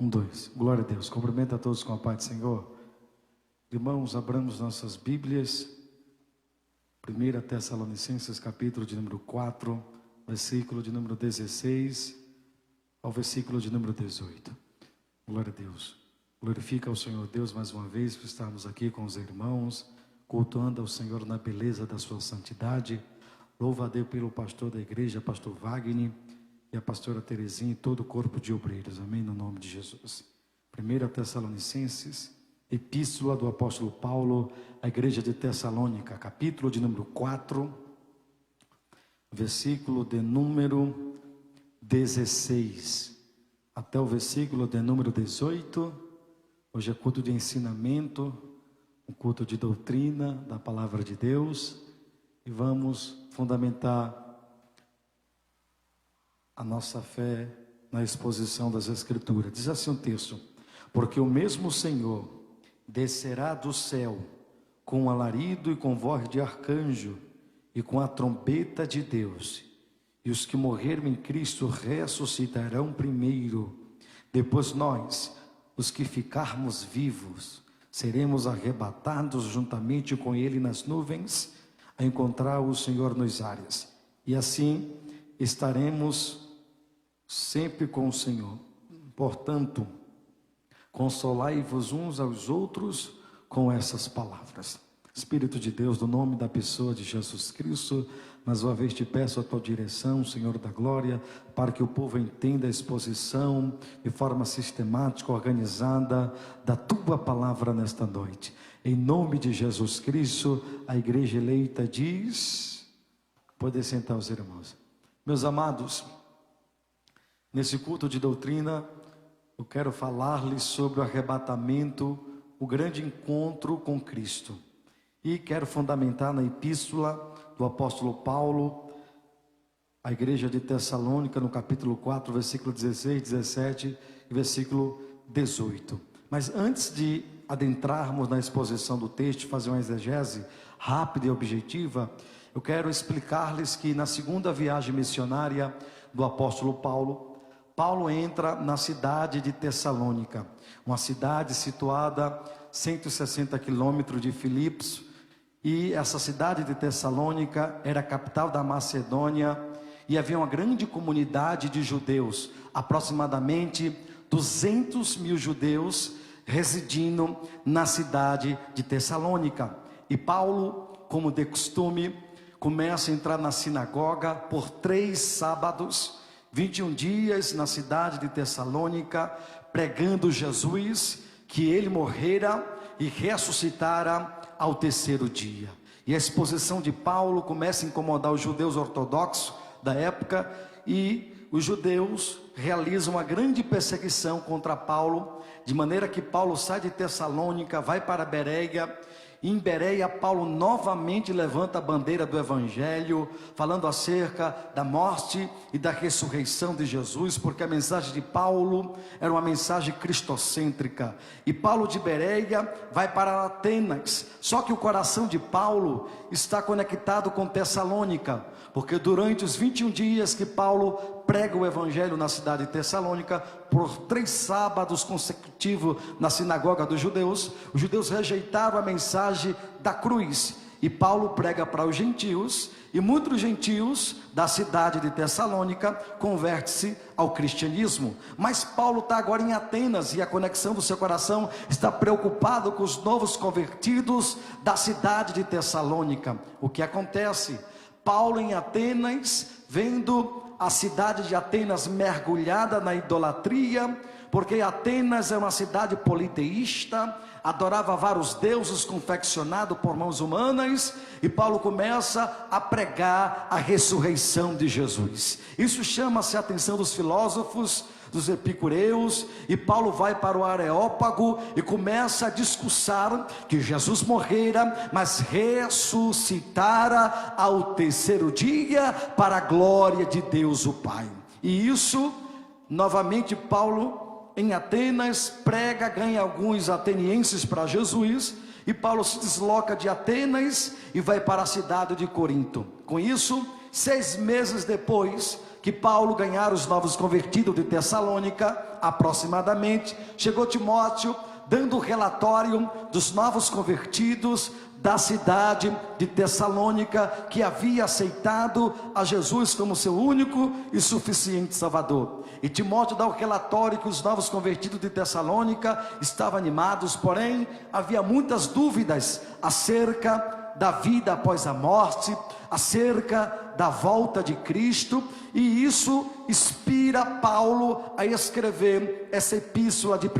Dois. Glória a Deus. Cumprimento a todos com a paz do Senhor. Irmãos, abramos nossas Bíblias. 1 Tessalonicenses, capítulo de número 4, versículo de número 16 ao versículo de número 18. Glória a Deus. Glorifica ao Senhor Deus mais uma vez por estarmos aqui com os irmãos, cultuando ao Senhor na beleza da sua santidade. Louva a Deus pelo pastor da igreja, pastor Wagner, e a pastora Terezinha e todo o corpo de obreiros, amém, no nome de Jesus. 1 Tessalonicenses, epístola do apóstolo Paulo à igreja de Tessalônica, capítulo de número 4, versículo de número 16, até o versículo de número 18, hoje é culto de ensinamento, um culto de doutrina da palavra de Deus, e vamos fundamentar a nossa fé na exposição das Escrituras. Diz assim o texto: porque o mesmo Senhor descerá do céu com alarido e com voz de arcanjo e com a trombeta de Deus, e os que morrerem em Cristo ressuscitarão primeiro. Depois nós, os que ficarmos vivos, seremos arrebatados juntamente com Ele nas nuvens, a encontrar o Senhor nos ares, e assim estaremos sempre com o Senhor. Portanto, consolai-vos uns aos outros com essas palavras. Espírito de Deus, no nome da pessoa de Jesus Cristo, mais uma vez te peço a tua direção, Senhor da glória, para que o povo entenda a exposição de forma sistemática, organizada, da tua palavra nesta noite. Em nome de Jesus Cristo, a igreja eleita diz: pode sentar os irmãos. Meus amados, nesse culto de doutrina, eu quero falar-lhes sobre o arrebatamento, o grande encontro com Cristo. E quero fundamentar na epístola do apóstolo Paulo à igreja de Tessalônica, no capítulo 4, versículo 16, 17 e versículo 18. Mas antes de adentrarmos na exposição do texto, fazer uma exegese rápida e objetiva, eu quero explicar-lhes que na segunda viagem missionária do apóstolo Paulo entra na cidade de Tessalônica, uma cidade situada a 160 quilômetros de Filipos, e essa cidade de Tessalônica era a capital da Macedônia, e havia uma grande comunidade de judeus, aproximadamente 200 mil judeus residindo na cidade de Tessalônica. E Paulo, como de costume, começa a entrar na sinagoga por 3 sábados, 21 dias na cidade de Tessalônica, pregando Jesus, que ele morrera e ressuscitara ao 3º dia. E a exposição de Paulo começa a incomodar os judeus ortodoxos da época, e os judeus realizam uma grande perseguição contra Paulo, de maneira que Paulo sai de Tessalônica, vai para Bereia. Em Bereia, Paulo novamente levanta a bandeira do Evangelho, falando acerca da morte e da ressurreição de Jesus, porque a mensagem de Paulo era uma mensagem cristocêntrica. E Paulo de Bereia vai para Atenas, só que o coração de Paulo está conectado com Tessalônica, porque durante os 21 dias que Paulo prega o Evangelho na cidade de Tessalônica, por 3 sábados consecutivos na sinagoga dos judeus, os judeus rejeitaram a mensagem da cruz, e Paulo prega para os gentios, e muitos gentios da cidade de Tessalônica convertem-se ao cristianismo. Mas Paulo está agora em Atenas, e a conexão do seu coração está preocupado com os novos convertidos da cidade de Tessalônica. O que acontece? Paulo em Atenas, vendo a cidade de Atenas mergulhada na idolatria, porque Atenas é uma cidade politeísta, adorava vários deuses confeccionados por mãos humanas, e Paulo começa a pregar a ressurreição de Jesus. Isso chama-se a atenção dos filósofos, dos epicureus, e Paulo vai para o Areópago e começa a discursar que Jesus morrera, mas ressuscitara ao 3º dia para a glória de Deus o Pai. E isso, novamente, Paulo em Atenas prega, ganha alguns atenienses para Jesus, e Paulo se desloca de Atenas e vai para a cidade de Corinto. Com isso, 6 meses depois, que Paulo ganhara os novos convertidos de Tessalônica, aproximadamente, chegou Timóteo, dando o relatório dos novos convertidos da cidade de Tessalônica, que havia aceitado a Jesus como seu único e suficiente Salvador. E Timóteo dá o relatório que os novos convertidos de Tessalônica estavam animados, porém havia muitas dúvidas acerca da vida após a morte, acerca da volta de Cristo, e isso inspira Paulo a escrever essa epístola de 1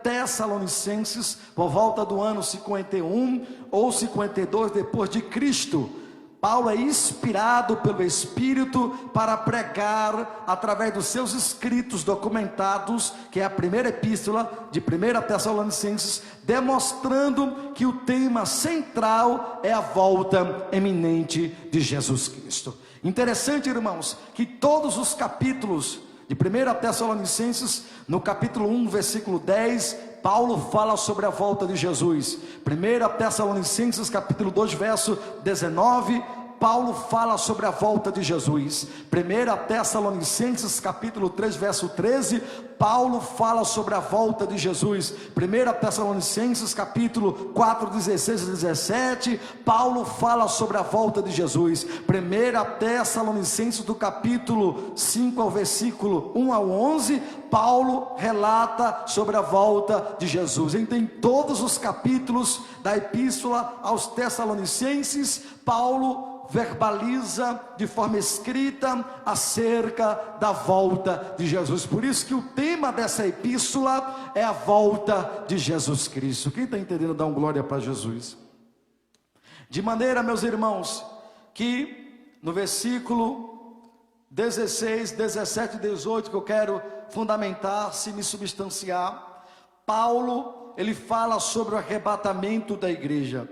Tessalonicenses, por volta do ano 51 ou 52 depois de Cristo. Paulo é inspirado pelo Espírito para pregar através dos seus escritos documentados, que é a primeira epístola de 1 Tessalonicenses, demonstrando que o tema central é a volta iminente de Jesus Cristo. Interessante, irmãos, que todos os capítulos de 1 Tessalonicenses, no capítulo 1, versículo 10, Paulo fala sobre a volta de Jesus. 1 Tessalonicenses, capítulo 2, verso 19, Paulo fala sobre a volta de Jesus. 1 Tessalonicenses, capítulo 3, verso 13, Paulo fala sobre a volta de Jesus. 1 Tessalonicenses, capítulo 4, 16 e 17, Paulo fala sobre a volta de Jesus. 1 Tessalonicenses, do capítulo 5 ao versículo 1 ao 11, Paulo relata sobre a volta de Jesus. Então, em todos os capítulos da epístola aos Tessalonicenses, Paulo verbaliza de forma escrita acerca da volta de Jesus. Por isso que o tema dessa epístola é a volta de Jesus Cristo. Quem está entendendo, dá um glória para Jesus. De maneira, meus irmãos, que no versículo 16, 17 e 18, que eu quero fundamentar, se me substanciar, Paulo, ele fala sobre o arrebatamento da igreja.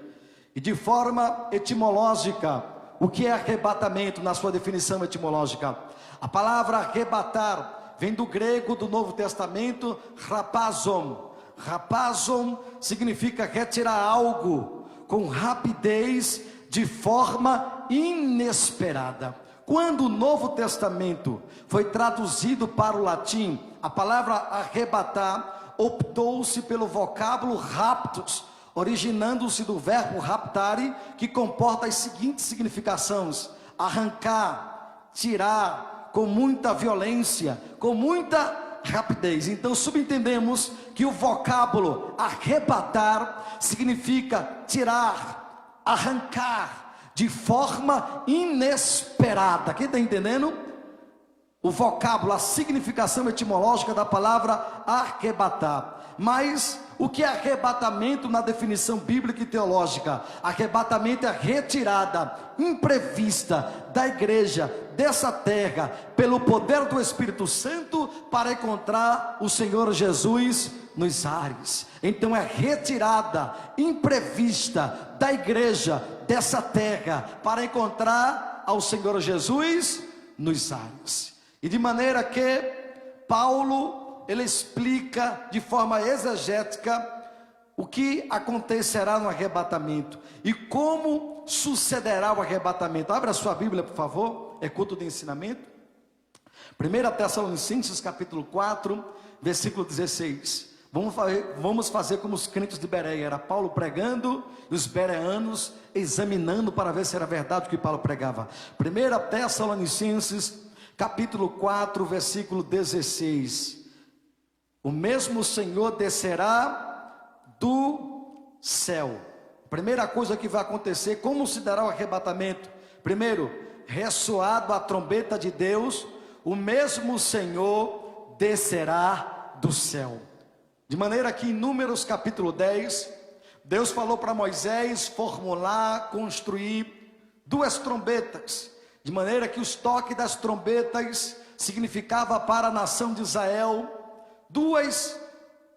E de forma etimológica, o que é arrebatamento na sua definição etimológica? A palavra arrebatar vem do grego do Novo Testamento, rapazon. Rapazon significa retirar algo com rapidez, de forma inesperada. Quando o Novo Testamento foi traduzido para o latim, a palavra arrebatar optou-se pelo vocábulo raptus, originando-se do verbo raptare, que comporta as seguintes significações: arrancar, tirar, com muita violência, com muita rapidez. Então subentendemos que o vocábulo arrebatar significa tirar, arrancar, de forma inesperada. Quem está entendendo? O vocábulo, a significação etimológica da palavra arrebatar. Mas o que é arrebatamento na definição bíblica e teológica? Arrebatamento é a retirada imprevista da igreja dessa terra pelo poder do Espírito Santo para encontrar o Senhor Jesus nos ares. Então é retirada imprevista da igreja dessa terra para encontrar ao Senhor Jesus nos ares. E de maneira que Paulo, ele explica de forma exegética o que acontecerá no arrebatamento e como sucederá o arrebatamento. Abra a sua Bíblia, por favor, é culto de ensinamento. 1 Tessalonicenses capítulo 4, versículo 16. Vamos fazer como os crentes de Bereia. Era Paulo pregando e os bereanos examinando para ver se era verdade o que Paulo pregava. 1 Tessalonicenses capítulo 4, versículo 16. O mesmo Senhor descerá do céu. Primeira coisa que vai acontecer, como se dará o arrebatamento? Primeiro, ressoado a trombeta de Deus, o mesmo Senhor descerá do céu. De maneira que em Números capítulo 10, Deus falou para Moisés formular, construir 2 trombetas, de maneira que os toques das trombetas significava para a nação de Israel 2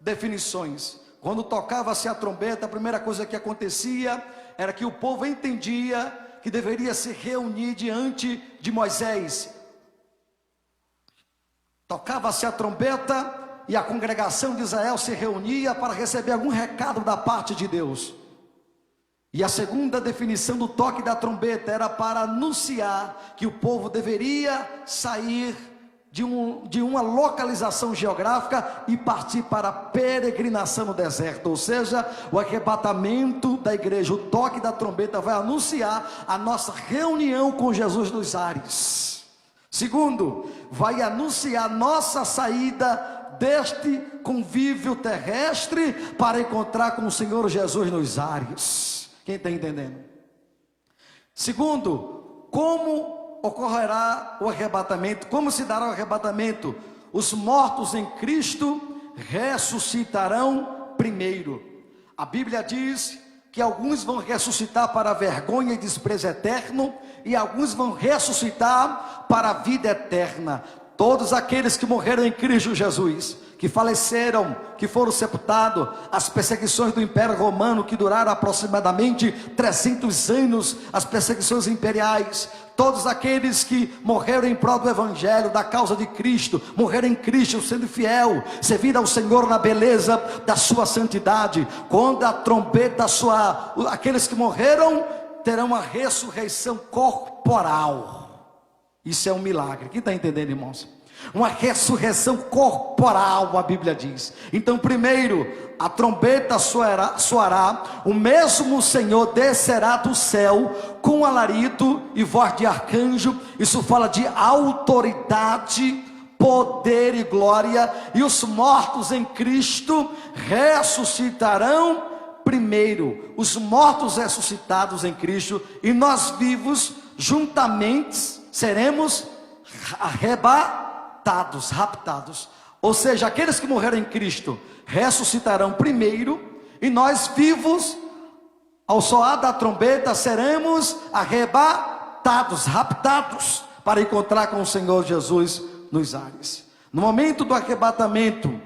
definições. Quando tocava-se a trombeta, a primeira coisa que acontecia era que o povo entendia que deveria se reunir diante de Moisés. Tocava-se a trombeta e a congregação de Israel se reunia para receber algum recado da parte de Deus. E a segunda definição do toque da trombeta era para anunciar que o povo deveria sair de uma localização geográfica e partir para a peregrinação no deserto. Ou seja, o arrebatamento da igreja, o toque da trombeta vai anunciar a nossa reunião com Jesus nos ares. Segundo, vai anunciar nossa saída deste convívio terrestre para encontrar com o Senhor Jesus nos ares. Quem está entendendo? Segundo, como ocorrerá o arrebatamento? Como se dará o arrebatamento? Os mortos em Cristo ressuscitarão primeiro. A Bíblia diz que alguns vão ressuscitar para a vergonha e desprezo eterno, e alguns vão ressuscitar para a vida eterna. Todos aqueles que morreram em Cristo Jesus, que faleceram, que foram sepultados, as perseguições do Império Romano, que duraram aproximadamente 300 anos, as perseguições imperiais, todos aqueles que morreram em prol do Evangelho, da causa de Cristo, morreram em Cristo, sendo fiel, servindo ao Senhor na beleza da sua santidade, quando a trombeta soar, aqueles que morreram terão uma ressurreição corporal. Isso é um milagre. Quem está entendendo, irmãos? Uma ressurreição corporal, a Bíblia diz. Então, primeiro, a trombeta soará, o mesmo Senhor descerá do céu com alarido e voz de arcanjo. Isso fala de autoridade, poder e glória. E os mortos em Cristo ressuscitarão primeiro. Os mortos ressuscitados em Cristo, e nós vivos juntamente seremos raptados. Ou seja, aqueles que morreram em Cristo ressuscitarão primeiro, e nós vivos, ao soar da trombeta, seremos raptados para encontrar com o Senhor Jesus nos ares. No momento do arrebatamento,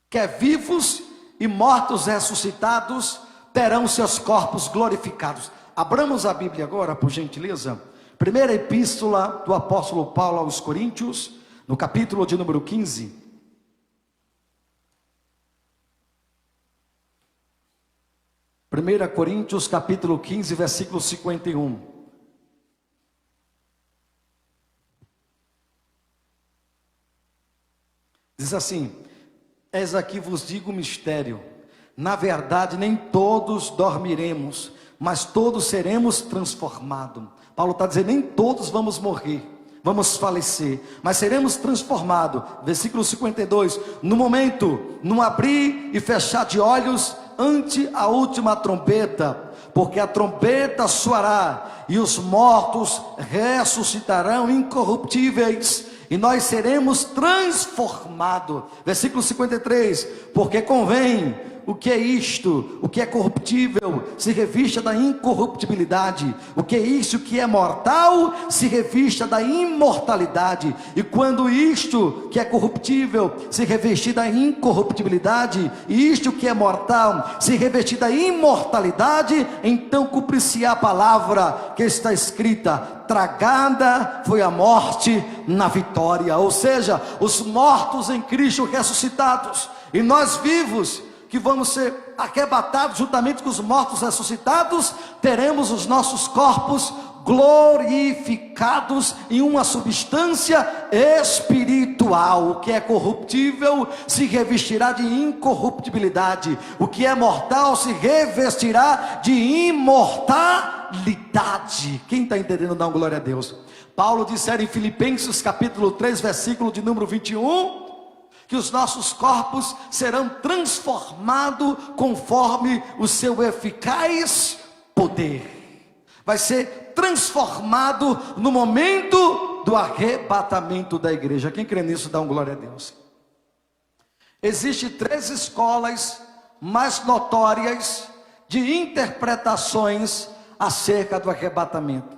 quer vivos e mortos ressuscitados terão seus corpos glorificados. Abramos a Bíblia agora, por gentileza. Primeira epístola do apóstolo Paulo aos Coríntios, no capítulo de número 15. Primeira Coríntios, capítulo 15, versículo 51. Diz assim: eis aqui vos digo um mistério. Na verdade, nem todos dormiremos, mas todos seremos transformados. Paulo está dizendo, nem todos vamos morrer, vamos falecer, mas seremos transformados. Versículo 52, no momento, no abrir e fechar de olhos, ante a última trombeta, porque a trombeta soará, e os mortos ressuscitarão incorruptíveis, e nós seremos transformados. Versículo 53, porque convém o que é isto, o que é corruptível, se revista da incorruptibilidade, o que é isto que é mortal, se revista da imortalidade, e quando isto que é corruptível se revestir da incorruptibilidade, e isto que é mortal se revestir da imortalidade, então cumprir-se a palavra que está escrita: tragada foi a morte na vitória. Ou seja, os mortos em Cristo ressuscitados, e nós vivos, que vamos ser arrebatados juntamente com os mortos ressuscitados, teremos os nossos corpos glorificados em uma substância espiritual. O que é corruptível se revestirá de incorruptibilidade, o que é mortal se revestirá de imortalidade. Quem está entendendo, dá uma glória a Deus. Paulo dissera em Filipenses capítulo 3, versículo de número 21, que os nossos corpos serão transformados conforme o seu eficaz poder. Vai ser transformado no momento do arrebatamento da igreja. Quem crê nisso, dá uma glória a Deus. Existem 3 escolas mais notórias de interpretações acerca do arrebatamento: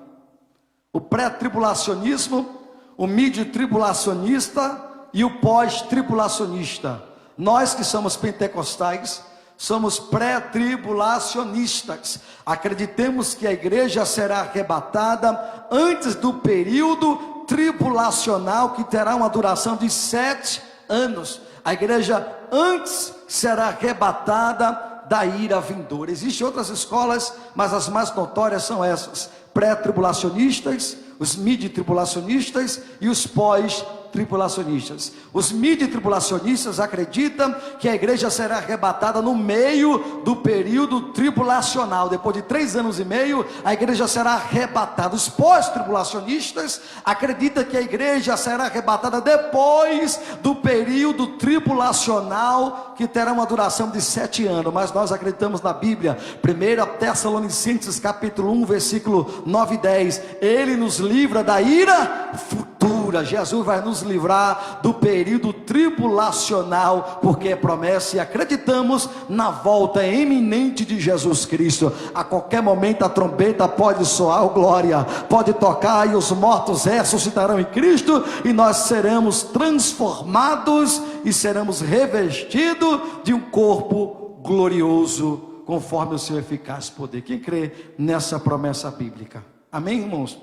o pré-tribulacionismo, o midi-tribulacionista e o pós-tribulacionista. Nós que somos pentecostais somos pré-tribulacionistas. Acreditamos que a igreja será arrebatada antes do período tribulacional, que terá uma duração de 7 anos. A igreja antes será arrebatada da ira vindoura. Existem outras escolas, mas as mais notórias são essas: pré-tribulacionistas, os midi-tribulacionistas e os pós-tribulacionistas. Os midi-tribulacionistas acreditam que a igreja será arrebatada no meio do período tribulacional. Depois de 3 anos e meio, a igreja será arrebatada. Os pós-tribulacionistas acreditam que a igreja será arrebatada depois do período tribulacional, que terá uma duração de 7 anos. Mas nós acreditamos na Bíblia. 1 Tessalonicenses capítulo 1, versículo 9 e 10. Ele nos livra da ira futura. Jesus vai nos livrar do período tribulacional, porque é promessa, e acreditamos na volta iminente de Jesus Cristo. A qualquer momento a trombeta pode soar, oh glória, pode tocar, e os mortos ressuscitarão em Cristo, e nós seremos transformados e seremos revestidos de um corpo glorioso, conforme o seu eficaz poder. Quem crê nessa promessa bíblica? Amém, irmãos?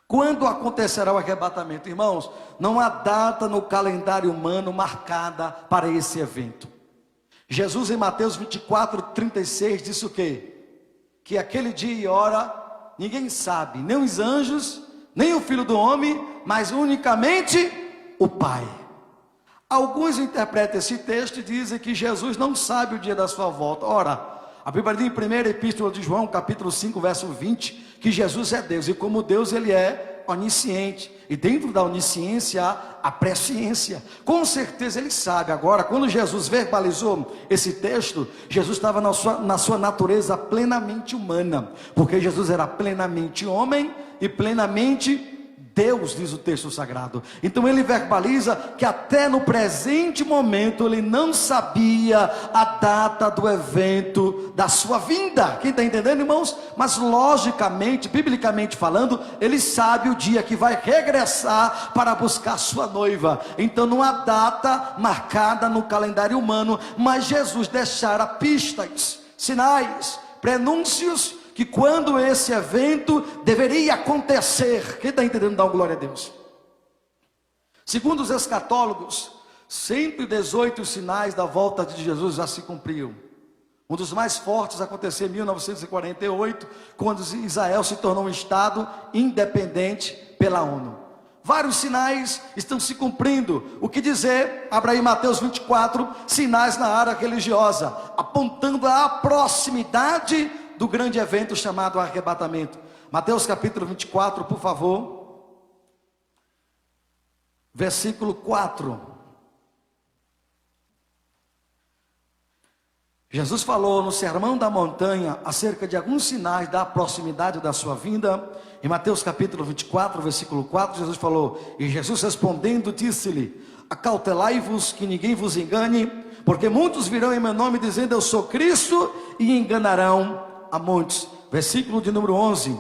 Quando acontecerá o arrebatamento? Irmãos, não há data no calendário humano marcada para esse evento. Jesus em Mateus 24, 36 disse o quê? Que aquele dia e hora ninguém sabe, nem os anjos, nem o Filho do Homem, mas unicamente o Pai. Alguns interpretam esse texto e dizem que Jesus não sabe o dia da sua volta. Ora, a Bíblia diz em 1ª Epístola de João, capítulo 5, verso 20, que Jesus é Deus, e como Deus ele é onisciente, e dentro da onisciência há a presciência. Com certeza ele sabe. Agora, quando Jesus verbalizou esse texto, Jesus estava na sua natureza plenamente humana, porque Jesus era plenamente homem e plenamente Deus, diz o texto sagrado. Então ele verbaliza que até no presente momento ele não sabia a data do evento da sua vinda. Quem está entendendo, irmãos? Mas logicamente, biblicamente falando, ele sabe o dia que vai regressar para buscar sua noiva. Então não há data marcada no calendário humano, mas Jesus deixara pistas, sinais, prenúncios, que quando esse evento deveria acontecer. Quem está entendendo, dá uma glória a Deus. Segundo os escatólogos, 118 sinais da volta de Jesus já se cumpriram. Um dos mais fortes aconteceu em 1948, quando Israel se tornou um estado independente pela ONU. Vários sinais estão se cumprindo. O que dizer? Abra aí Mateus 24, sinais na área religiosa, apontando a proximidade do grande evento chamado arrebatamento. Mateus capítulo 24, por favor, versículo 4. Jesus falou no Sermão da Montanha acerca de alguns sinais da proximidade da sua vinda. Em Mateus capítulo 24, versículo 4, Jesus falou: e Jesus respondendo disse-lhe: acautelai-vos que ninguém vos engane, porque muitos virão em meu nome dizendo eu sou Cristo, e enganarão a muitos. Versículo de número 11: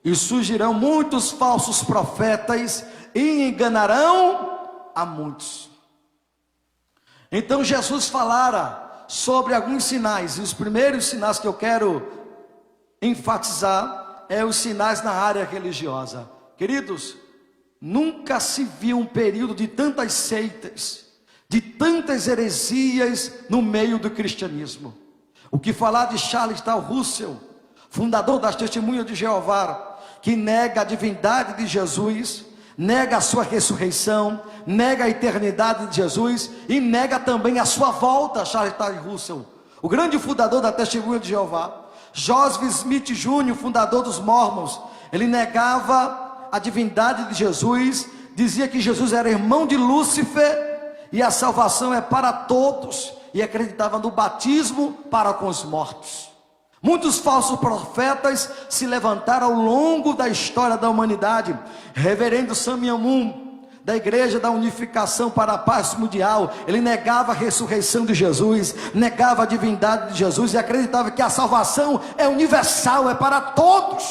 e surgirão muitos falsos profetas e enganarão a muitos. Então Jesus falara sobre alguns sinais, e os primeiros sinais que eu quero enfatizar é os sinais na área religiosa. Queridos, nunca se viu um período de tantas seitas, de tantas heresias no meio do cristianismo. O que falar de Charles Taze Russell, fundador das Testemunhas de Jeová, que nega a divindade de Jesus, nega a sua ressurreição, nega a eternidade de Jesus e nega também a sua volta. Charles Taze Russell, o grande fundador da Testemunha de Jeová. Joseph Smith Jr., fundador dos Mormons, ele negava a divindade de Jesus, dizia que Jesus era irmão de Lúcifer e a salvação é para todos, e acreditava no batismo para com os mortos. Muitos falsos profetas se levantaram ao longo da história da humanidade. Reverendo Samuel Moon, da Igreja da Unificação para a Paz Mundial, ele negava a ressurreição de Jesus, negava a divindade de Jesus e acreditava que a salvação é universal, é para todos.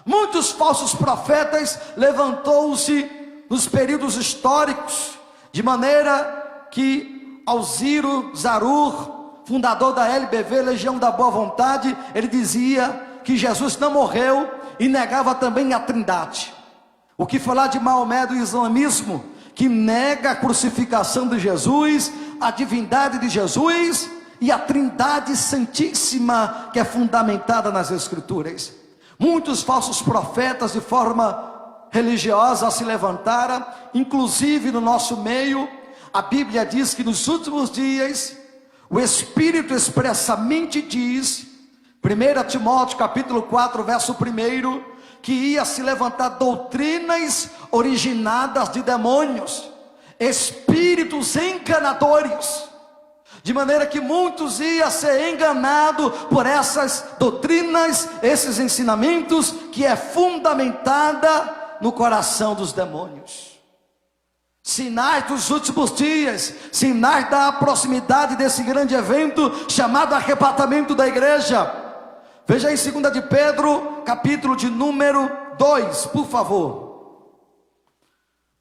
Muitos falsos profetas levantou-se nos períodos históricos, de maneira que Alziro Zarur, fundador da LBV, Legião da Boa Vontade, ele dizia que Jesus não morreu e negava também a Trindade. O que falar de Maomé, do islamismo, que nega a crucificação de Jesus, a divindade de Jesus e a Trindade Santíssima que é fundamentada nas Escrituras. Muitos falsos profetas de forma religiosa se levantaram, inclusive no nosso meio. A Bíblia diz que nos últimos dias, o Espírito expressamente diz, 1 Timóteo capítulo 4, verso 1, que ia se levantar doutrinas originadas de demônios, espíritos enganadores, de maneira que muitos iam ser enganados por essas doutrinas, esses ensinamentos, que é fundamentada no coração dos demônios. Sinais dos últimos dias, sinais da proximidade desse grande evento, chamado arrebatamento da igreja. Veja aí 2 de Pedro, capítulo de número 2, por favor.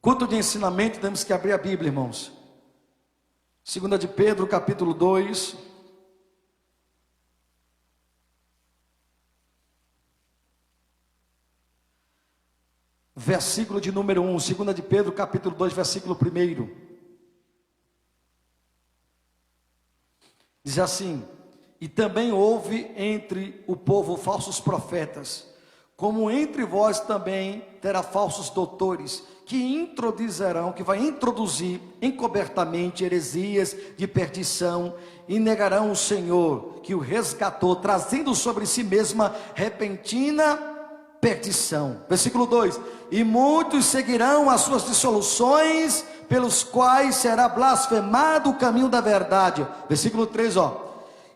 Culto de ensinamento, temos que abrir a Bíblia, irmãos. 2 de Pedro, capítulo 2. Versículo de número 1, 2 de Pedro, capítulo 2, versículo 1. Diz assim: e também houve entre o povo falsos profetas, como entre vós também terá falsos doutores, que vai introduzir encobertamente heresias de perdição, e negarão o Senhor que o resgatou, trazendo sobre si mesma repentina perdição. Versículo 2: e muitos seguirão as suas dissoluções, pelos quais será blasfemado o caminho da verdade. Versículo 3,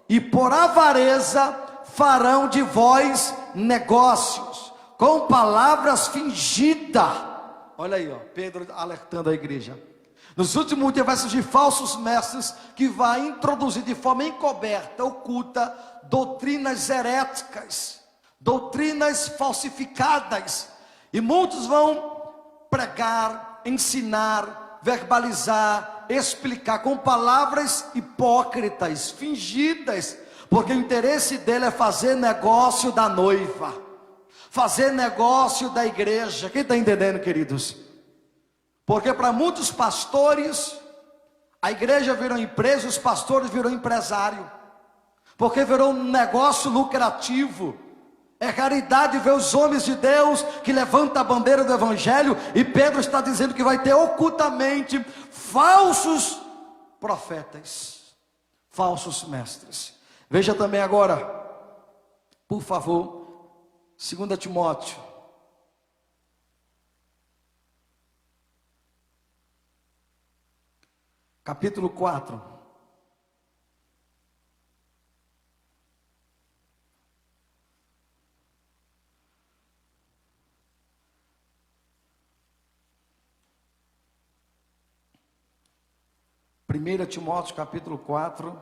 e por avareza farão de vós negócios, com palavras fingidas. Olha aí, Pedro alertando a igreja. Nos últimos dias vai surgir falsos mestres, que vai introduzir de forma encoberta, oculta, doutrinas heréticas, doutrinas falsificadas, e muitos vão pregar, ensinar, verbalizar, explicar com palavras hipócritas, fingidas, porque o interesse dele é fazer negócio da noiva, fazer negócio da igreja. Quem está entendendo, queridos? Porque para muitos pastores, a igreja virou empresa, os pastores virou empresário, porque virou um negócio lucrativo. É raridade ver os homens de Deus que levantam a bandeira do Evangelho, e Pedro está dizendo que vai ter ocultamente falsos profetas, falsos mestres. Veja também agora, por favor, 2 Timóteo, capítulo 4. Primeira Timóteo capítulo 4,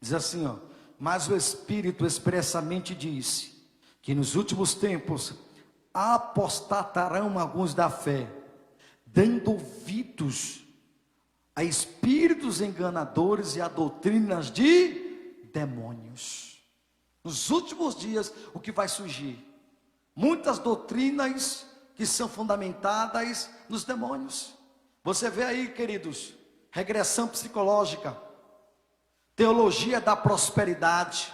diz assim, mas o Espírito expressamente disse, que nos últimos tempos apostatarão alguns da fé, dando ouvidos a espíritos enganadores e a doutrinas de demônios. Nos últimos dias, o que vai surgir? Muitas doutrinas que são fundamentadas nos demônios. Você vê aí, queridos, regressão psicológica, teologia da prosperidade,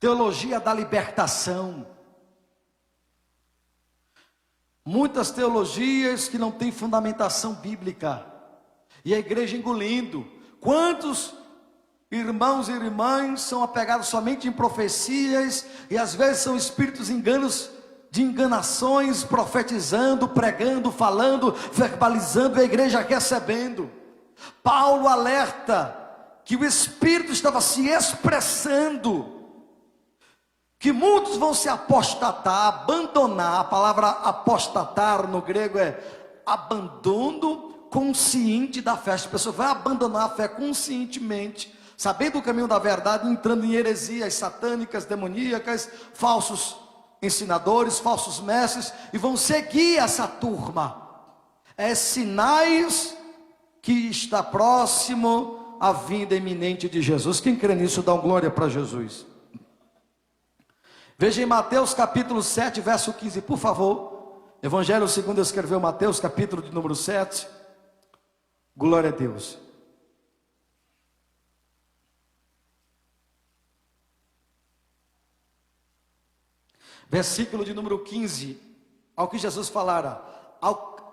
teologia da libertação, muitas teologias que não têm fundamentação bíblica, e a igreja engolindo. Quantos irmãos e irmãs são apegados somente em profecias, e às vezes são espíritos enganos, de enganações, profetizando, pregando, falando, verbalizando, e a igreja recebendo. Paulo alerta que o Espírito estava se expressando, que muitos vão se apostatar, abandonar. A palavra apostatar no grego é abandono consciente da fé. A pessoa vai abandonar a fé conscientemente, sabendo o caminho da verdade, entrando em heresias satânicas, demoníacas, falsos ensinadores, falsos mestres, e vão seguir essa turma. É sinais que está próximo a vinda iminente de Jesus. Quem crê nisso, dá uma glória para Jesus. Veja em Mateus capítulo 7, verso 15, por favor. Evangelho segundo escreveu Mateus, capítulo de número 7. Glória a Deus. Versículo de número 15. Ao que Jesus falara: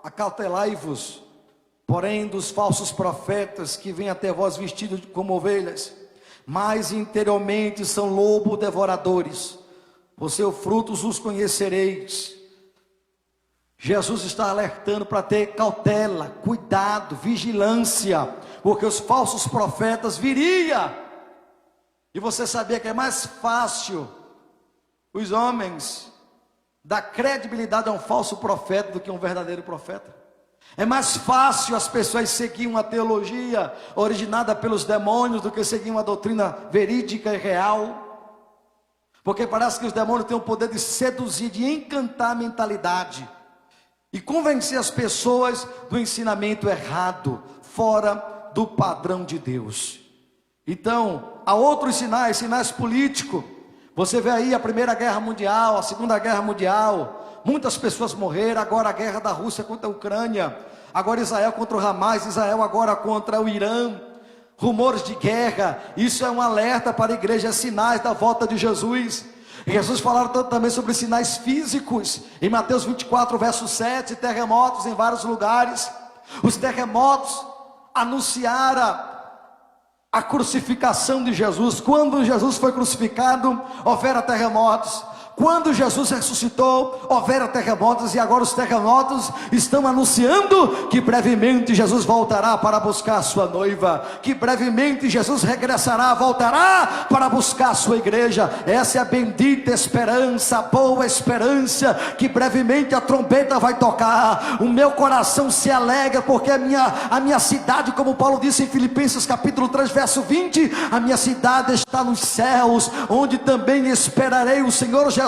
acautelai-vos, porém, dos falsos profetas que vêm até vós vestidos como ovelhas, mas interiormente são lobo devoradores. Por seus frutos os conhecereis. Jesus está alertando para ter cautela, cuidado, vigilância, porque os falsos profetas viriam. E você sabia que é mais fácil os homens dar credibilidade a um falso profeta do que a um verdadeiro profeta? É mais fácil as pessoas seguirem uma teologia originada pelos demônios do que seguir uma doutrina verídica e real. Porque parece que os demônios têm o poder de seduzir, de encantar a mentalidade e convencer as pessoas do ensinamento errado, fora do padrão de Deus. Então, há outros sinais, sinais políticos. Você vê aí a Primeira Guerra Mundial, a Segunda Guerra Mundial, muitas pessoas morreram. Agora a guerra da Rússia contra a Ucrânia, agora Israel contra o Hamas, Israel agora contra o Irã, rumores de guerra. Isso é um alerta para a igreja, sinais da volta de Jesus. Jesus falou também sobre sinais físicos, em Mateus 24, verso 7, terremotos em vários lugares. Os terremotos anunciaram a crucificação de Jesus. Quando Jesus foi crucificado, houveram terremotos. Quando Jesus ressuscitou, houveram terremotos, e agora os terremotos estão anunciando que brevemente Jesus voltará para buscar a sua noiva, que brevemente Jesus regressará, voltará para buscar a sua igreja. Essa é a bendita esperança, a boa esperança, que brevemente a trombeta vai tocar. O meu coração se alegra, porque a minha cidade, como Paulo disse em Filipenses capítulo 3, verso 20, a minha cidade está nos céus, onde também esperarei o Senhor Jesus,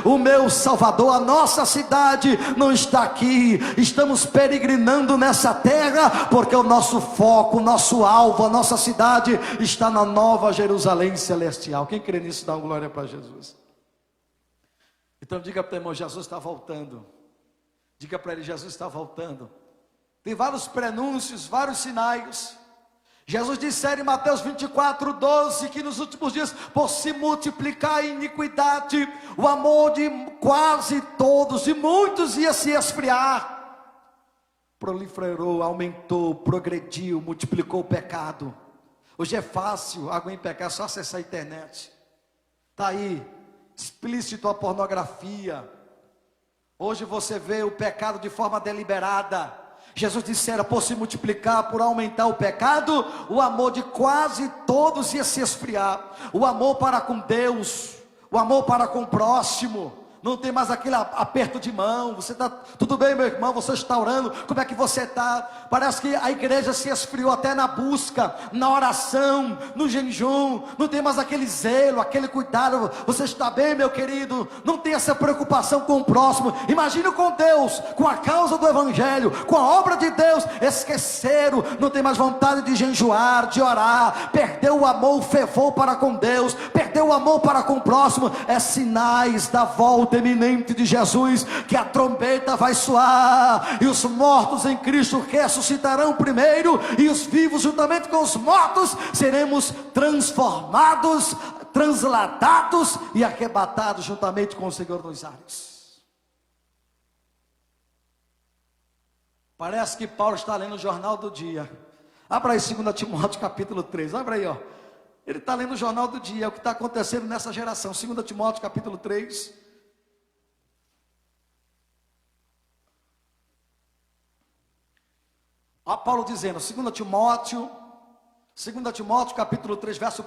o meu Salvador. A nossa cidade não está aqui, estamos peregrinando nessa terra, porque o nosso foco, o nosso alvo, a nossa cidade está na Nova Jerusalém celestial. Quem crê nisso, dá uma glória para Jesus. Então diga para o irmão: Jesus está voltando. Diga para ele: Jesus está voltando. Tem vários prenúncios, vários sinais. Jesus disse em Mateus 24, 12, que nos últimos dias, por se multiplicar a iniquidade, o amor de quase todos, de muitos, ia se esfriar. Proliferou, aumentou, progrediu, multiplicou o pecado. Hoje é fácil alguém pecar, só acessar a internet. Está aí, explícito a pornografia. Hoje você vê o pecado de forma deliberada. Jesus dissera: por se multiplicar, por aumentar o pecado, o amor de quase todos ia se esfriar. O amor para com Deus, o amor para com o próximo, não tem mais aquele aperto de mão. Você está, tudo bem meu irmão, você está orando, como é que você está? Parece que a igreja se esfriou até na busca, na oração, no jejum. Não tem mais aquele zelo, aquele cuidado. Você está bem meu querido? Não tem essa preocupação com o próximo. Imagine com Deus, com a causa do evangelho, com a obra de Deus. Esqueceram, não tem mais vontade de jejuar, de orar. Perdeu o amor, o fervor para com Deus, perdeu o amor para com o próximo. É sinais da volta eminente de Jesus, que a trombeta vai soar, e os mortos em Cristo ressuscitarão primeiro, e os vivos juntamente com os mortos seremos transformados, transladados e arrebatados juntamente com o Senhor nos ares. Parece que Paulo está lendo o jornal do dia. Abra aí 2 Timóteo capítulo 3, abra aí, ó. Ele está lendo o jornal do dia, é o que está acontecendo nessa geração. 2 Timóteo capítulo 3. Olha Paulo dizendo, 2 Timóteo capítulo 3, verso 1.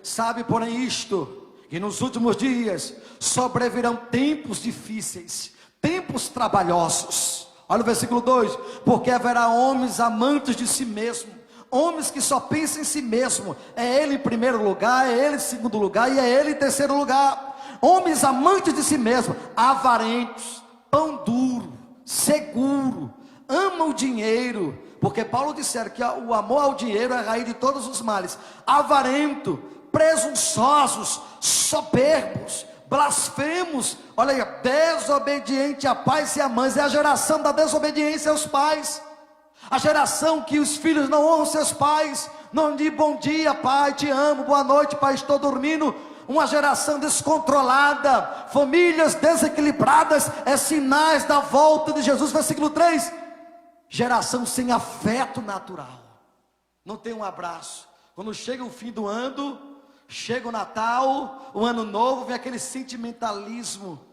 Sabe, porém, isto, que nos últimos dias sobrevirão tempos difíceis, tempos trabalhosos. Olha o versículo 2: porque haverá homens amantes de si mesmo, homens que só pensam em si mesmo. É ele em primeiro lugar, é ele em segundo lugar e é ele em terceiro lugar. Homens amantes de si mesmo, avarentos, pão duro, seguro, amam o dinheiro. Porque Paulo dissera que o amor ao dinheiro é a raiz de todos os males. Avarento, presunçosos, soberbos, blasfemos. Olha aí, desobediente a pais e a mães, é a geração da desobediência aos pais, a geração que os filhos não honram seus pais, não dizem bom dia pai, te amo, boa noite pai, estou dormindo. Uma geração descontrolada, famílias desequilibradas, é sinais da volta de Jesus. Versículo 3, geração sem afeto natural, não tem um abraço. Quando chega o fim do ano, chega o Natal, o Ano Novo, vem aquele sentimentalismo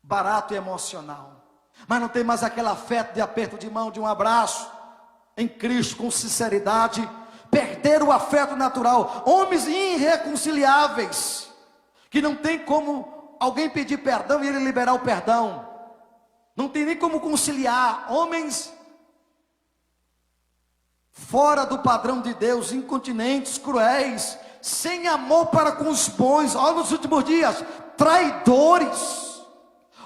barato e emocional, mas não tem mais aquele afeto de aperto de mão, de um abraço em Cristo com sinceridade. Perderam o afeto natural, homens irreconciliáveis, que não tem como alguém pedir perdão e ele liberar o perdão, não tem nem como conciliar, homens fora do padrão de Deus, incontinentes, cruéis, sem amor para com os bons. Olha nos últimos dias, traidores,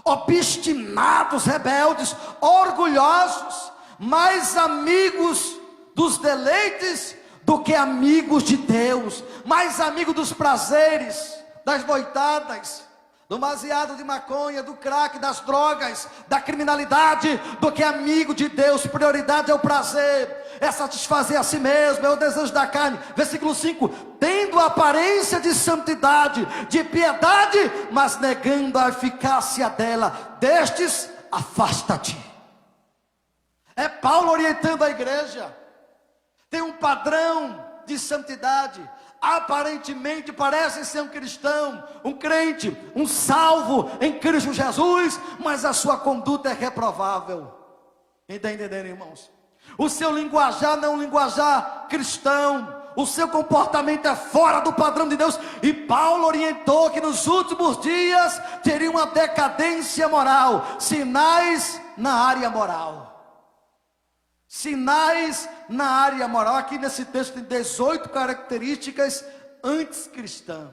obstinados, rebeldes, orgulhosos, mais amigos dos deleites do que amigos de Deus, mais amigos dos prazeres, das noitadas, do baseado de maconha, do crack, das drogas, da criminalidade, do que amigo de Deus. Prioridade é o prazer, é satisfazer a si mesmo, é o desejo da carne. Versículo 5, tendo aparência de santidade, de piedade, mas negando a eficácia dela, destes afasta-te. É Paulo orientando a igreja. Tem um padrão de santidade, aparentemente parece ser um cristão, um crente, um salvo em Cristo Jesus, mas a sua conduta é reprovável. Está entendendo, irmãos? O seu linguajar não é um linguajar cristão, o seu comportamento é fora do padrão de Deus. E Paulo orientou que nos últimos dias teria uma decadência moral, sinais na área moral. Sinais na área moral. Aqui nesse texto tem 18 características anticristãs,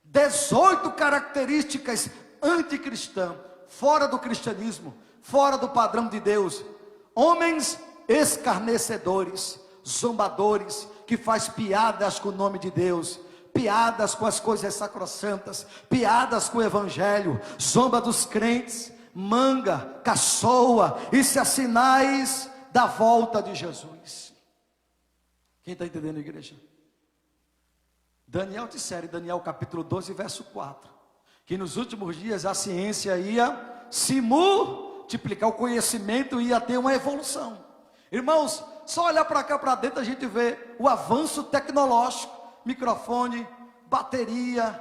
18 características anticristãs, fora do cristianismo, fora do padrão de Deus. Homens escarnecedores, zombadores, que faz piadas com o nome de Deus, piadas com as coisas sacrossantas, piadas com o evangelho, zomba dos crentes, manga, caçoa. Isso é sinais da volta de Jesus. Quem está entendendo, igreja? Daniel dissera, Daniel capítulo 12, verso 4, que nos últimos dias a ciência ia se multiplicar, o conhecimento ia ter uma evolução. Irmãos, só olhar para cá, para dentro, a gente vê o avanço tecnológico, microfone, bateria,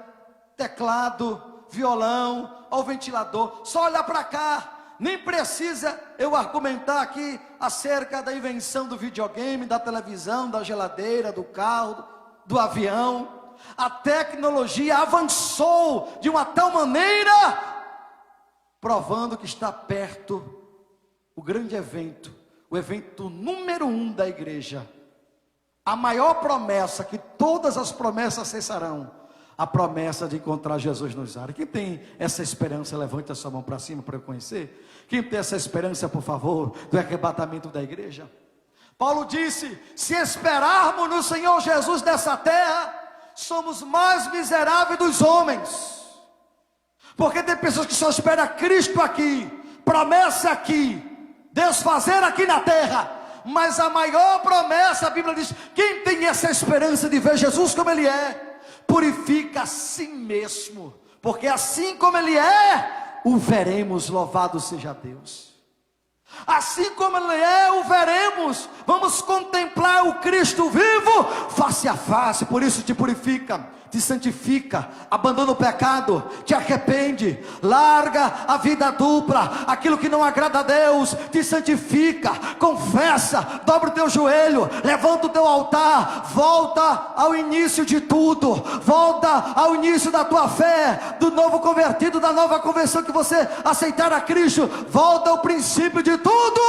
teclado, violão, ao ventilador. Só olhar para cá. Nem precisa eu argumentar aqui acerca da invenção do videogame, da televisão, da geladeira, do carro, do avião. A tecnologia avançou de uma tal maneira, provando que está perto o grande evento, o evento número 1 da igreja. A maior promessa, que todas as promessas cessarão, a promessa de encontrar Jesus nos ares. Quem tem essa esperança, levante a sua mão para cima para eu conhecer. Quem tem essa esperança, por favor, do arrebatamento da igreja? Paulo disse, se esperarmos no Senhor Jesus nessa terra, somos mais miseráveis dos homens. Porque tem pessoas que só esperam Cristo aqui, promessa aqui, Deus fazer aqui na terra. Mas a maior promessa, a Bíblia diz, quem tem essa esperança de ver Jesus como Ele é, purifica a si mesmo, porque assim como Ele é, o veremos. Louvado seja Deus. Assim como Ele é, o veremos. Vamos contemplar o Cristo vivo face a face. Por isso te purifica, te santifica, abandona o pecado, te arrepende, larga a vida dupla, aquilo que não agrada a Deus, te santifica, confessa, dobra o teu joelho, levanta o teu altar, volta ao início de tudo, volta ao início da tua fé, do novo convertido, da nova conversão que você aceitar a Cristo, volta ao princípio de tudo,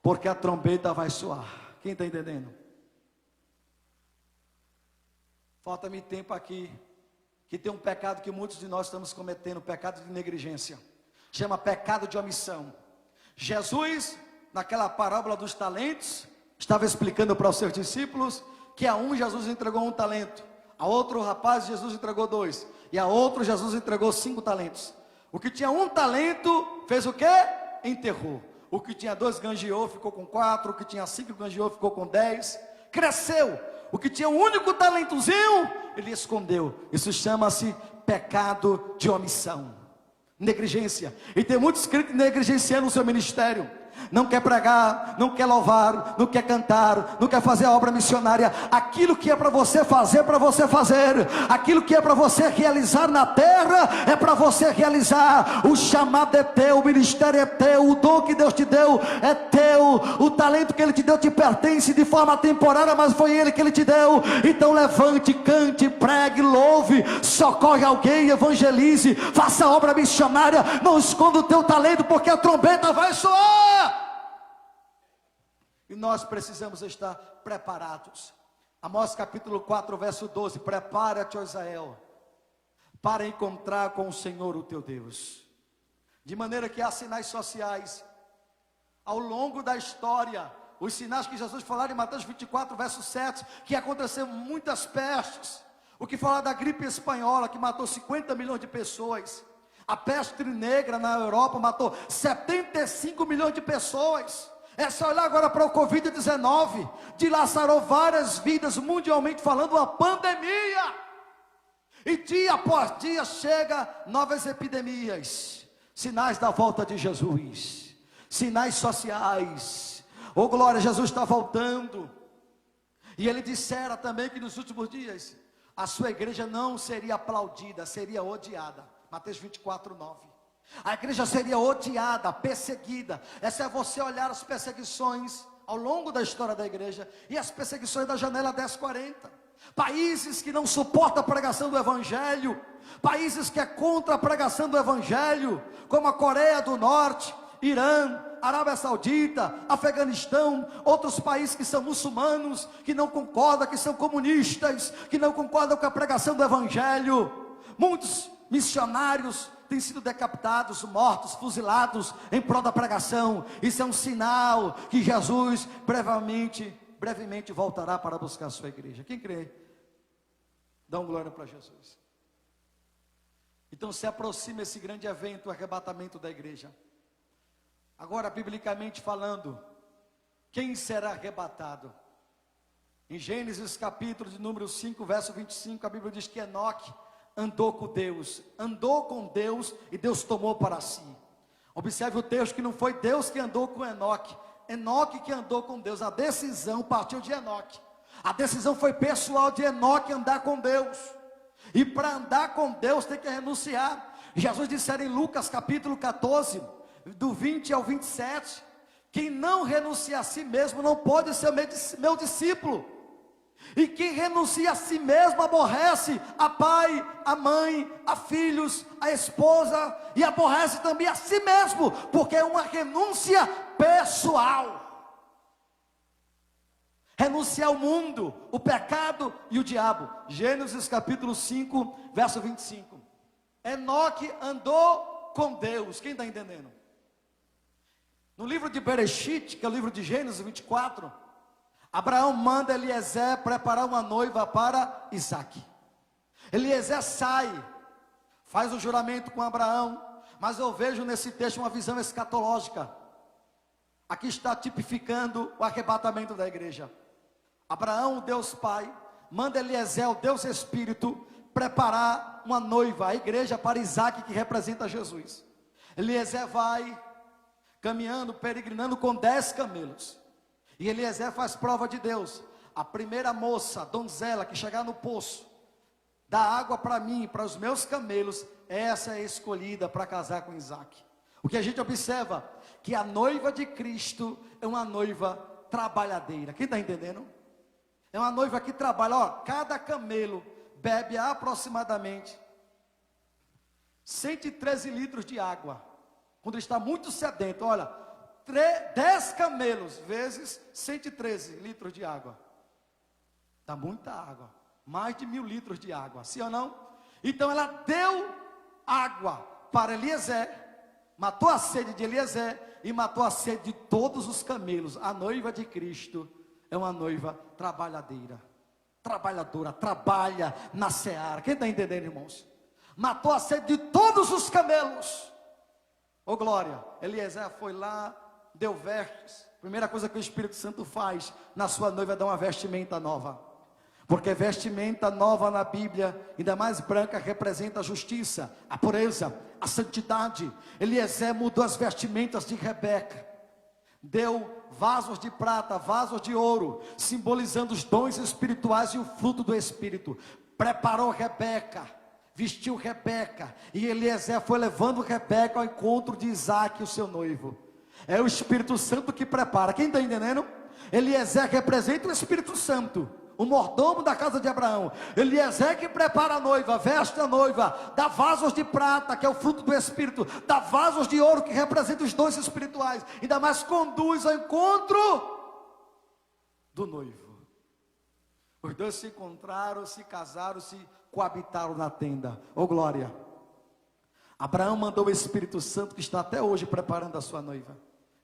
porque a trombeta vai soar. Quem está entendendo? Falta-me tempo aqui, que tem um pecado que muitos de nós estamos cometendo, pecado de negligência, chama pecado de omissão. Jesus, naquela parábola dos talentos, estava explicando para os seus discípulos, que a um Jesus entregou um talento, A outro rapaz Jesus entregou 2. E a outro Jesus entregou 5 talentos. O que tinha 1 talento, fez o quê? Enterrou. O que tinha 2 ganjeou, ficou com 4. O que tinha 5 ganjeou, ficou com 10. Cresceu. O que tinha um único talentozinho, ele escondeu. Isso chama-se pecado de omissão, negligência. E tem muitos crentes negligenciando o seu ministério. Não quer pregar, não quer louvar, não quer cantar, não quer fazer a obra missionária. Aquilo que é para você fazer, para você fazer. Aquilo que é para você realizar na terra, é para você realizar. O chamado é teu, o ministério é teu, o dom que Deus te deu é teu. O talento que Ele te deu te pertence de forma temporária, mas foi Ele que Ele te deu. Então levante, cante, pregue, louve, socorre alguém, evangelize, faça a obra missionária. Não esconda o teu talento, porque a trombeta vai soar. E nós precisamos estar preparados. Amós capítulo 4, verso 12. Prepara-te, ó Israel, para encontrar com o Senhor o teu Deus. De maneira que há sinais sociais ao longo da história. Os sinais que Jesus falou em Mateus 24, verso 7, que aconteceram muitas pestes. O que fala da gripe espanhola, que matou 50 milhões de pessoas. A peste negra na Europa matou 75 milhões de pessoas. É só olhar agora para o Covid-19, dilacerou várias vidas, mundialmente falando, uma pandemia. E dia após dia chega novas epidemias, sinais da volta de Jesus, sinais sociais. Oh glória, Jesus está voltando. E ele dissera também que nos últimos dias, a sua igreja não seria aplaudida, seria odiada. Mateus 24, 9. A igreja seria odiada, perseguida. Essa é você olhar as perseguições ao longo da história da igreja. E as perseguições da janela 1040. Países que não suportam a pregação do evangelho. Países que é contra a pregação do evangelho. Como a Coreia do Norte, Irã, Arábia Saudita, Afeganistão. Outros países que são muçulmanos, que não concordam, que são comunistas, que não concordam com a pregação do evangelho. Muitos missionários têm sido decapitados, mortos, fuzilados em prol da pregação. Isso é um sinal que Jesus brevemente voltará para buscar a sua igreja. Quem crê? Dá uma glória para Jesus. Então se aproxima esse grande evento, o arrebatamento da igreja. Agora, biblicamente falando, quem será arrebatado? Em Gênesis capítulo de número 5, verso 25, a Bíblia diz que Enoque andou com Deus e Deus tomou para si. Observe o texto que não foi Deus que andou com Enoque, Enoque que andou com Deus. A decisão partiu de Enoque. A decisão foi pessoal de Enoque andar com Deus. E para andar com Deus tem que renunciar. Jesus disse em Lucas capítulo 14, do 20 ao 27, quem não renuncia a si mesmo não pode ser meu discípulo. E quem renuncia a si mesmo aborrece a pai, a mãe, a filhos, a esposa, e aborrece também a si mesmo, porque é uma renúncia pessoal. Renunciar ao mundo, o pecado e o diabo. Gênesis capítulo 5, verso 25. Enoque andou com Deus. Quem está entendendo? No livro de Bereshit, que é o livro de Gênesis 24, Abraão manda Eliezer preparar uma noiva para Isaque. Eliezer sai, faz o juramento com Abraão, mas eu vejo nesse texto uma visão escatológica. Aqui está tipificando o arrebatamento da igreja. Abraão, o Deus Pai, manda Eliezer, o Deus Espírito, preparar uma noiva, a igreja, para Isaque, que representa Jesus. Eliezer vai caminhando, peregrinando com 10 camelos. E Eliezer faz prova de Deus. A primeira moça, donzela, que chegar no poço, dá água para mim, para os meus camelos, essa é escolhida para casar com Isaque. O que a gente observa, que a noiva de Cristo é uma noiva trabalhadeira. Quem está entendendo? É uma noiva que trabalha. Ó, cada camelo bebe aproximadamente 113 litros de água. Quando ele está muito sedento, olha, 10 camelos vezes 113 litros de água. Dá muita água. Mais de 1000 litros de água, sim ou não? Então ela deu água para Eliezer, matou a sede de Eliezer e matou a sede de todos os camelos. A noiva de Cristo é uma noiva trabalhadeira. trabalhadora, trabalha na seara. Quem está entendendo, irmãos? Matou a sede de todos os camelos. Ô glória, Eliezer foi lá, deu vestes. Primeira coisa que o Espírito Santo faz na sua noiva é dar uma vestimenta nova. Porque vestimenta nova na Bíblia, ainda mais branca, representa a justiça, a pureza, a santidade. Eliezer mudou as vestimentas de Rebeca. Deu vasos de prata, vasos de ouro, simbolizando os dons espirituais e o fruto do Espírito. Preparou Rebeca, vestiu Rebeca, e Eliezer foi levando Rebeca ao encontro de Isaac, o seu noivo. É o Espírito Santo que prepara. Quem está entendendo? Eliezer representa o Espírito Santo, o mordomo da casa de Abraão. Eliezer que prepara a noiva, veste a noiva, dá vasos de prata, que é o fruto do Espírito, dá vasos de ouro, que representa os dons espirituais, ainda mais conduz ao encontro do noivo. Os dois se encontraram, se casaram, se coabitaram na tenda. Ô glória! Abraão mandou o Espírito Santo, que está até hoje preparando a sua noiva.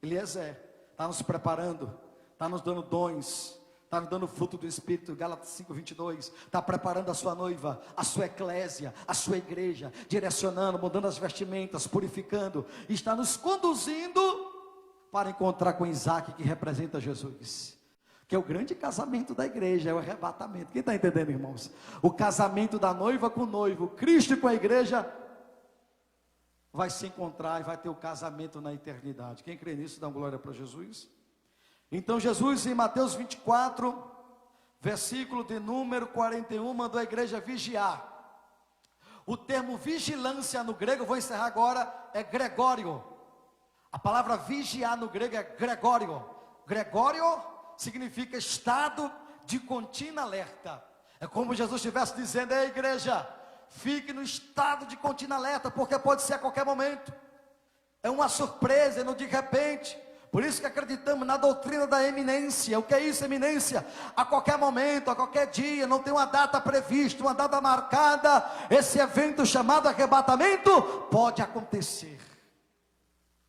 Eliezer está nos preparando, está nos dando dons, está nos dando fruto do Espírito. Gálatas 5:22, está preparando a sua noiva, a sua eclésia, a sua igreja, direcionando, mudando as vestimentas, purificando, e está nos conduzindo para encontrar com Isaac, que representa Jesus, que é o grande casamento da igreja, é o arrebatamento. Quem está entendendo, irmãos? O casamento da noiva com o noivo, Cristo com a igreja, vai se encontrar e vai ter o casamento na eternidade. Quem crê nisso, dá uma glória para Jesus. Então Jesus, em Mateus 24, versículo de número 41, mandou a igreja vigiar. O termo vigilância no grego, eu vou encerrar agora, é gregório. A palavra vigiar no grego é gregório. Gregório significa estado de contínua alerta. É como Jesus estivesse dizendo: ei igreja, fique no estado de contínua alerta, porque pode ser a qualquer momento. É uma surpresa, não de repente. Por isso que acreditamos na doutrina da eminência. O que é isso, eminência? A qualquer momento, a qualquer dia, não tem uma data prevista, uma data marcada. Esse evento chamado arrebatamento pode acontecer.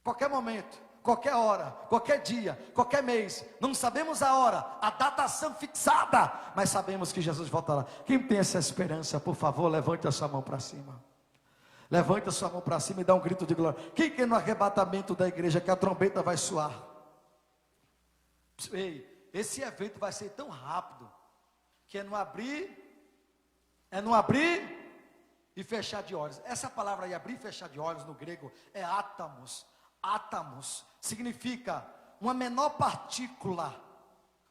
Qualquer momento, qualquer hora, qualquer dia, qualquer mês. Não sabemos a hora, a datação fixada, mas sabemos que Jesus voltará. Quem tem essa esperança, por favor, levante a sua mão para cima. Levante a sua mão para cima e dá um grito de glória. Quem quer no arrebatamento da igreja que a trombeta vai soar? Ei, esse evento vai ser tão rápido que é não abrir e fechar de olhos. Essa palavra aí, abrir e fechar de olhos, no grego é átomos. Átomos significa uma menor partícula,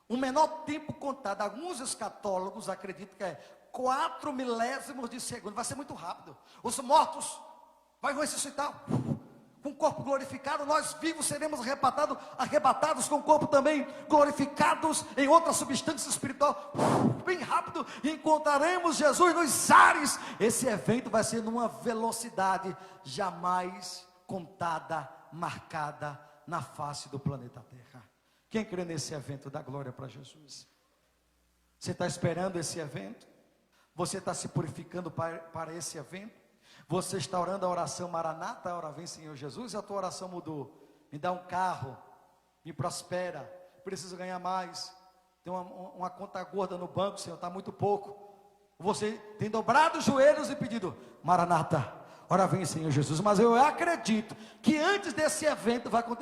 um menor tempo contado. Alguns escatólogos acreditam que é 4 milésimos de segundo. Vai ser muito rápido. Os mortos vão ressuscitar com o corpo glorificado. Nós vivos seremos arrebatados com o corpo também glorificados em outra substância espiritual, bem rápido, e encontraremos Jesus nos ares. Esse evento vai ser numa velocidade jamais contada, marcada na face do planeta Terra. Quem crê nesse evento, dá glória para Jesus. Você está esperando esse evento? Você está se purificando para esse evento? Você está orando a oração Maranata, a hora vem Senhor Jesus, e a tua oração mudou. Me dá um carro, me prospera, preciso ganhar mais, tem uma conta gorda no banco, Senhor, está muito pouco. Você tem dobrado os joelhos e pedido: Maranata, ora vem Senhor Jesus. Mas eu acredito que antes desse evento vai acontecer